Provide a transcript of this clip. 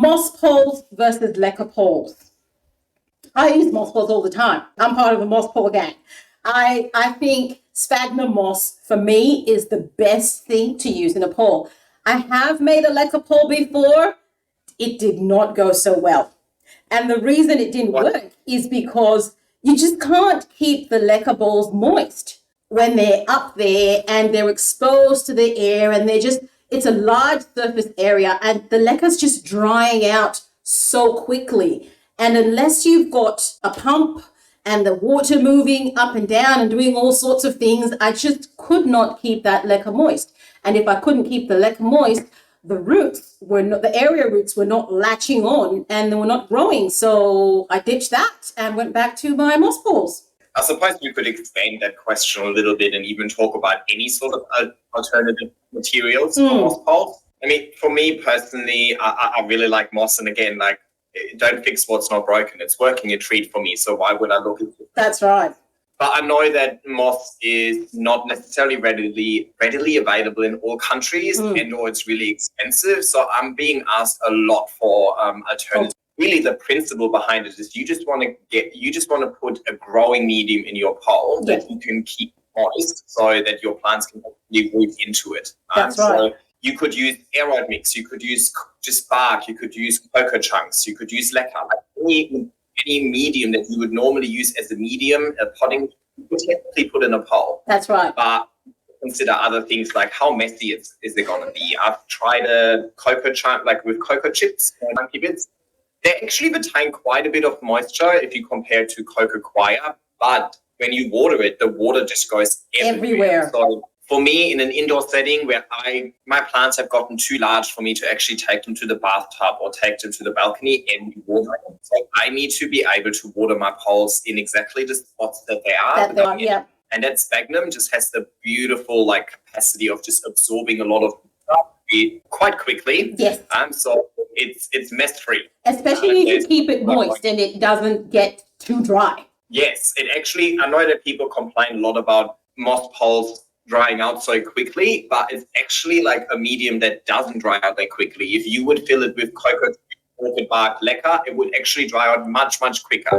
Moss poles versus Leca poles. I use moss poles all the time. I'm part of the moss pole gang. I think sphagnum moss for me is the best thing to use in a pole. I have made a Leca pole before. It did not go so well. And the reason it didn't work is because you just can't keep the Leca balls moist when they're up there and they're exposed to the air and it's a large surface area and the Leca's just drying out so quickly. And unless you've got a pump and the water moving up and down and doing all sorts of things, I just could not keep that Leca moist. And if I couldn't keep the Leca moist, the area roots were not latching on and they were not growing. So I ditched that and went back to my moss balls. I suppose we could expand that question a little bit and even talk about any sort of alternative materials for moss poles. I mean, for me personally, I really like moss, and again, like, don't fix what's not broken. It's working a treat for me, so why would I look into it? That's right. But I know that moss is not necessarily readily available in all countries, and or it's really expensive. So I'm being asked a lot for alternatives. Really, the principle behind it is you just want to put a growing medium in your pole that you can keep moist, so that your plants can actually root into it. That's right. So you could use aeroid mix, you could use just bark, you could use cocoa chunks, you could use leca, like any medium that you would normally use as a medium, a potting, you could technically put in a pole. That's right. But consider other things like how messy is it going to be. I've tried a cocoa chunk, like with cocoa chips, chunky bits. They actually retain quite a bit of moisture if you compare to cocoa coir, but when you water it, the water just goes everywhere. So for me, in an indoor setting where my plants have gotten too large for me to actually take them to the bathtub or take them to the balcony and water them. So I need to be able to water my poles in exactly the spots that they are. Yeah. And that sphagnum just has the beautiful capacity of just absorbing a lot of stuff quite quickly. Yes. So it's mess free. Especially if you keep it moist and it doesn't get too dry. Yes, I know that people complain a lot about moss poles drying out so quickly, but it's actually like a medium that doesn't dry out that quickly. If you would fill it with cocoa, orchid bark, leca, it would actually dry out much, much quicker.